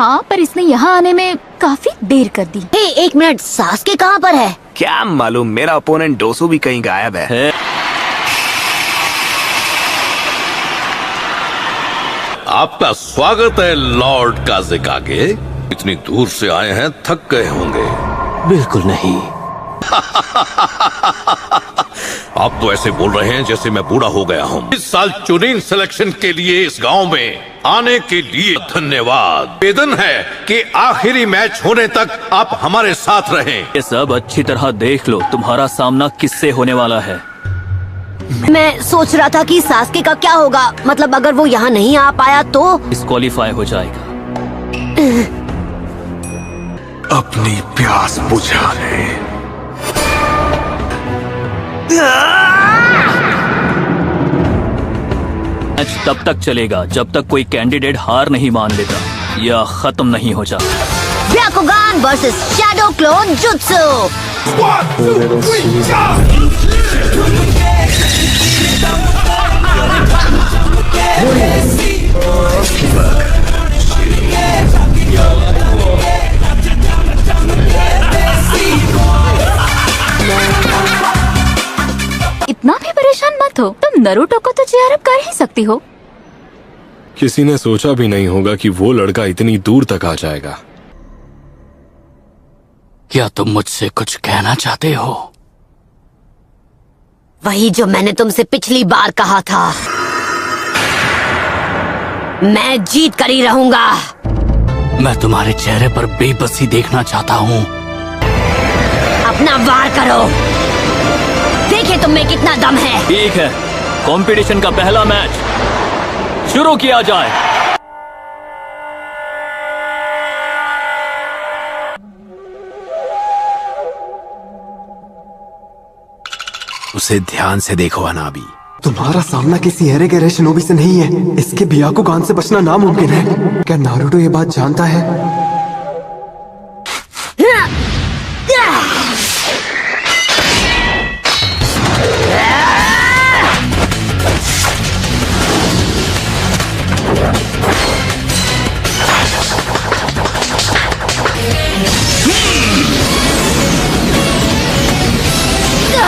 हाँ, पर इसने यहाँ आने में काफी देर कर दी। हे, एक मिनट, सास्के कहाँ पर है? क्या मालूम, मेरा ओपोनेंट डोसो भी कहीं गायब है। आपका स्वागत है लॉर्ड काज़ेकागे। इतनी दूर से आए हैं, थक गए होंगे। बिल्कुल नहीं। आप तो ऐसे बोल रहे हैं जैसे मैं बूढ़ा हो गया हूँ। इस साल चुनिंग सिलेक्शन के लिए इस गांव में आने के लिए धन्यवाद। निवेदन है कि आखिरी मैच होने तक आप हमारे साथ रहें। ये सब अच्छी तरह देख लो, तुम्हारा सामना किससे होने वाला है। मैं सोच रहा था कि सास्के का क्या होगा, मतलब अगर वो यहाँ नहीं आ पाया तो डिस्क्वालीफाई हो जाएगा। अपनी प्यास बुझा ले। मैच तब तक चलेगा जब तक कोई कैंडिडेट हार नहीं मान लेता या खत्म नहीं हो जाता। ब्याकुगान वर्सेस शैडो क्लोन जुत्सु। इतना भी परेशान मत हो, तुम नरूटो को तो चेयर अप कर ही सकती हो। किसी ने सोचा भी नहीं होगा कि वो लड़का इतनी दूर तक आ जाएगा। क्या तुम मुझसे कुछ कहना चाहते हो? वही जो मैंने तुमसे पिछली बार कहा था। मैं जीत कर ही रहूंगा। मैं तुम्हारे चेहरे पर बेबसी देखना चाहता हूँ। अपना वार करो, देखिए तुम में कितना दम है। ठीक है, कंपटीशन का पहला मैच शुरू किया जाए। उसे ध्यान से देखो अनाबी। तुम्हारा सामना किसी एरेगेरे शिनोबी से नहीं है। इसके ब्याकुगान से बचना नामुमकिन है। क्या नारुतो ये बात जानता है?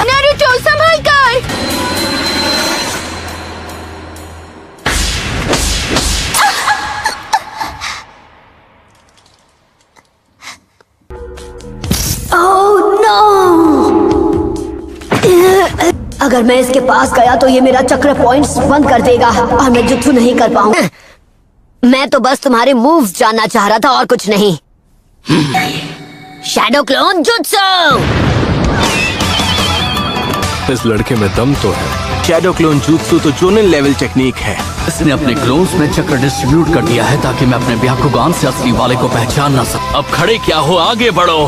नारुतो संभल कर। Oh no! अगर मैं इसके पास गया तो ये मेरा चक्र पॉइंट्स बंद कर देगा और मैं जुत्सु नहीं कर पाऊंगा। मैं तो बस तुम्हारे मूव्स जानना चाह रहा था और कुछ नहीं। Shadow clone jutsu. इस लड़के में दम तो है। शैडो क्लोन jutsu तो जोनिन लेवल टेक्निक है। इसने अपने क्लोन्स में चक्र डिस्ट्रीब्यूट कर दिया है ताकि मैं अपने ब्याकुगान से असली वाले को पहचान ना सकूं। अब खड़े क्या हो, आगे बढ़ो।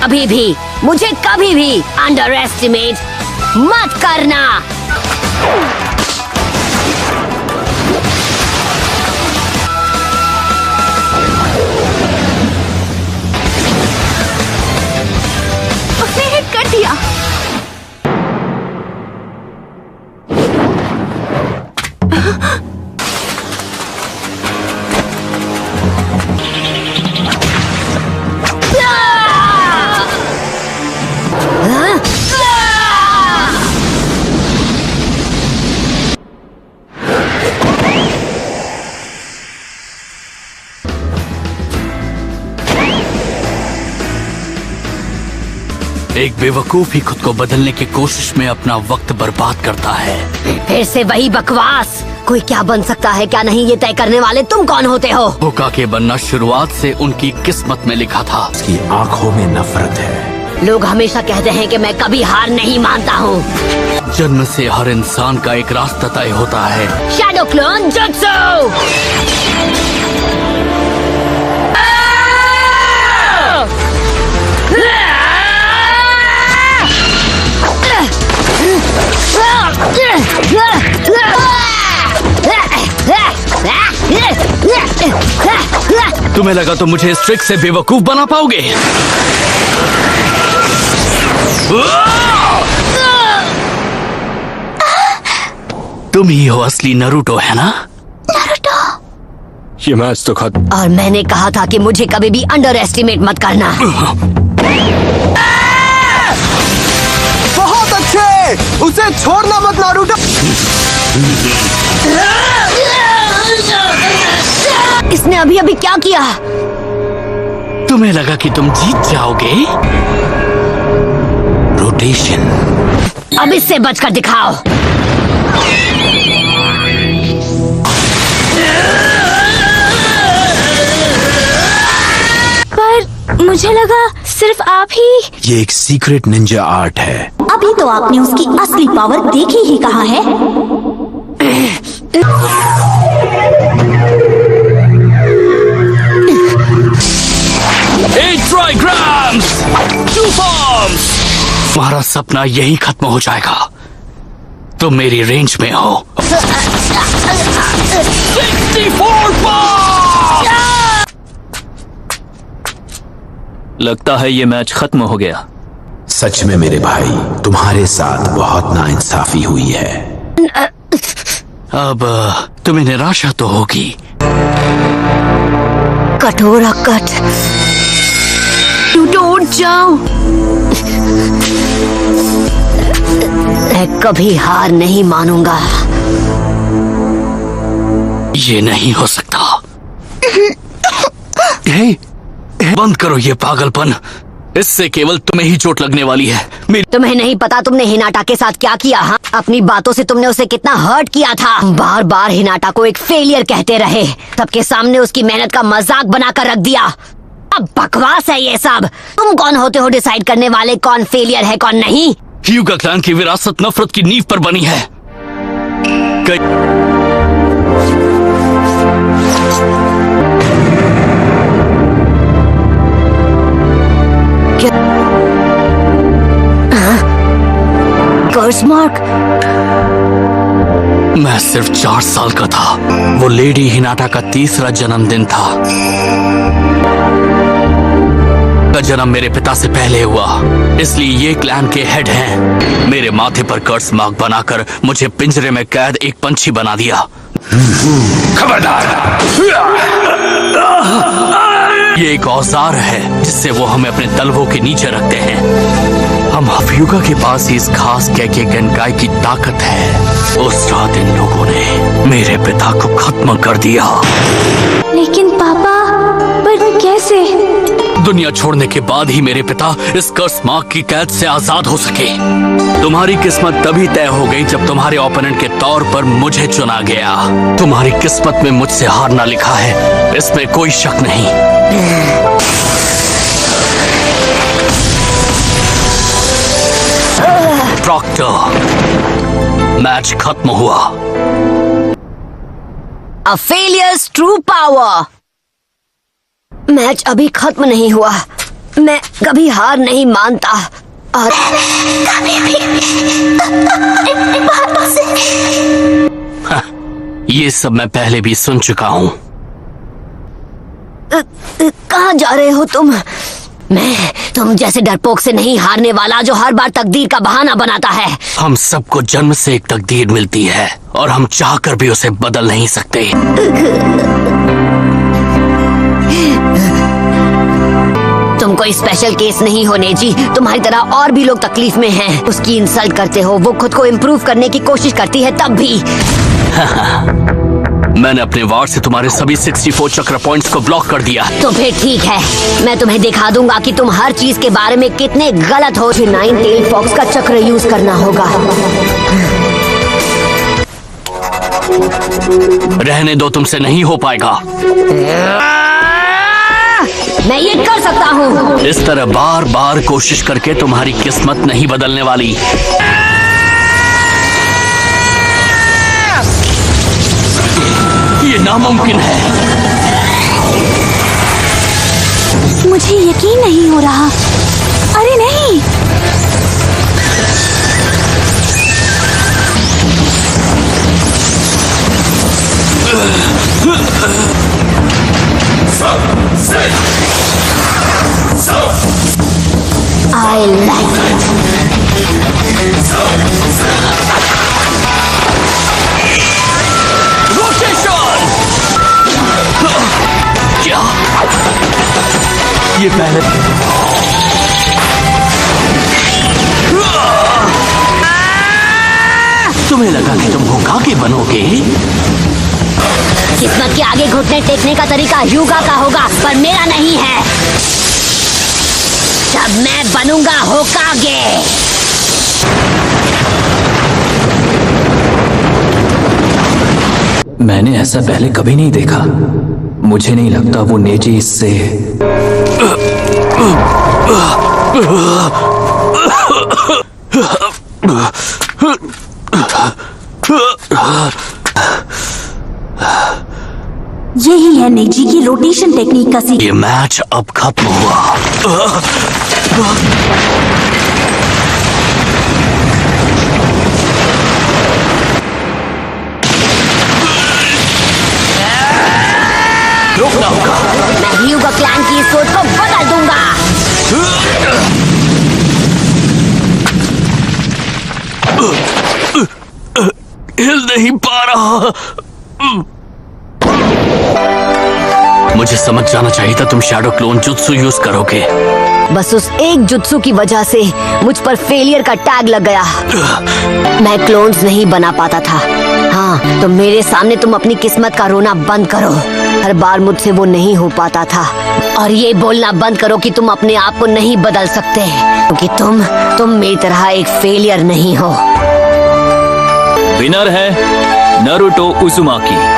अभी भी मुझे कभी भी अंडर एस्टिमेट मत करना। उसने हिट कर दिया। एक बेवकूफ ही खुद को बदलने की कोशिश में अपना वक्त बर्बाद करता है। फिर से वही बकवास। कोई क्या बन सकता है क्या नहीं, ये तय करने वाले तुम कौन होते हो? होकागे बनना शुरुआत से उनकी किस्मत में लिखा था। उसकी आंखों में नफरत है। लोग हमेशा कहते हैं कि मैं कभी हार नहीं मानता हूँ। जन्म से हर इंसान का एक रास्ता तय होता है। Shadow clone jutsu. तुम्हें लगा तो मुझे इस ट्रिक से बेवकूफ बना पाओगे? तुम ही हो असली नरूटो, है ना? नारुतो, ये मैच तो खत्म। और मैंने कहा था कि मुझे कभी भी अंडर एस्टिमेट मत करना। बहुत अच्छे, उसे छोड़ना मत नारुतो। इसने अभी अभी क्या किया? तुम्हें लगा कि तुम जीत जाओगे? रोटेशन। अब इससे बचकर दिखाओ। पर मुझे लगा सिर्फ आप ही। ये एक सीक्रेट निंजा आर्ट है। अभी तो आपने उसकी असली पावर देखी ही कहाँ है। ट्राइग्राम्स, टू फॉर्म्स। तुम्हारा सपना यही खत्म हो जाएगा। तुम मेरी रेंज में हो। 64 पावर! लगता है ये मैच खत्म हो गया। सच में मेरे भाई, तुम्हारे साथ बहुत नाइंसाफी हुई है। अब तुम्हें निराशा तो होगी। कटोरा कट, टूटो उठ जाओ। मैं कभी हार नहीं मानूंगा। ये नहीं हो सकता। हे, बंद करो ये पागलपन। इससे केवल तुम्हें ही चोट लगने वाली है। तुम्हें नहीं पता तुमने हिनाटा के साथ क्या किया? हाँ, अपनी बातों से तुमने उसे कितना हर्ट किया था। बार बार हिनाटा को एक फेलियर कहते रहे। सबके सामने उसकी मेहनत का मजाक बनाकर रख दिया। अब बकवास है ये सब। तुम कौन होते हो डिसाइड करने वाले कौन फेलियर है कौन नहीं? ह्यूगा क्लैन की विरासत नफरत की नींव पर बनी है। कर्स मार्क। मैं सिर्फ 4 साल का था। वो लेडी हिनाटा का 3रा जन्मदिन था। का जन्म मेरे पिता से पहले हुआ, इसलिए ये क्लैन के हेड हैं। मेरे माथे पर कर्स मार्क बनाकर मुझे पिंजरे में कैद एक पंछी बना दिया। खबरदार! ये एक औजार है जिससे वो हमें अपने तलवों के नीचे रखते हैं। हम हफ्यूगा के पास ही इस खास कैके गनकाई की ताकत है। उस रात इन लोगों ने मेरे पिता को खत्म कर दिया। लेकिन पापा, पर कैसे? दुनिया छोड़ने के बाद ही मेरे पिता इस कर्स मार्क की कैद से आजाद हो सके। तुम्हारी किस्मत तभी तय हो गई जब तुम्हारे ओपोनेंट के तौर पर मुझे चुना गया। तुम्हारी किस्मत में मुझसे हारना लिखा है, इसमें कोई शक नहीं। प्रॉक्टर, मैच खत्म हुआ। A failures true power। Match अभी खत्म नहीं हुआ। मैं कभी हार नहीं मानता और कभी भी ये सब मैं पहले भी सुन चुका हूँ। कहाँ जा रहे हो तुम? तुम जैसे डरपोक से नहीं हारने वाला जो हर बार तकदीर का बहाना बनाता है। हम सबको जन्म से एक तकदीर मिलती है और हम चाहकर भी उसे बदल नहीं सकते। तुम कोई स्पेशल केस नहीं हो नेजी। तुम्हारी तरह और भी लोग तकलीफ में हैं। उसकी इंसल्ट करते हो, वो खुद को इम्प्रूव करने की कोशिश करती है तब भी। मैंने अपने वार से तुम्हारे सभी 64 चक्र पॉइंट्स को ब्लॉक कर दिया। तो फिर ठीक है, मैं तुम्हें दिखा दूंगा कि तुम हर चीज के बारे में कितने गलत हो। 9 टेल फॉक्स का चक्र यूज करना होगा। रहने दो, तुमसे नहीं हो पाएगा। मैं ये कर सकता हूँ। इस तरह बार बार कोशिश करके तुम्हारी किस्मत नहीं बदलने वाली। ये नामुमकिन है। मुझे यकीन नहीं हो रहा। अरे नहीं, I like it. रोटेशन! ये पहले तुम्हें लगा कि तुम होकागे बनोगे? किस्मत के आगे घुटने टेकने का तरीका ह्यूगा का होगा, पर मेरा नहीं है। जब मैं बनूंगा होकागे। मैंने ऐसा पहले कभी नहीं देखा। मुझे नहीं लगता वो नेजी इससे यही है नेजी की रोटेशन टेक्निक का ये मैच अब खत्म हुआ। रोकना होगा। मैं ह्यूगा क्लैन की सोच को बदल दूंगा। हिल नहीं पा रहा। मुझे समझ जाना चाहिए था तुम शैडो क्लोन जुत्सु यूज करोगे। बस उस एक जुत्सु की वजह से मुझ पर फेलियर का टैग लग गया। मैं क्लोन्स नहीं बना पाता था। हाँ, तो मेरे सामने तुम अपनी किस्मत का रोना बंद करो। हर बार मुझसे वो नहीं हो पाता था। और ये बोलना बंद करो कि तुम अपने आप को नहीं बदल सकते, क्योंकि तुम मेरी तरह एक फेलियर नहीं हो। विनर है नारुतो उजुमाकी।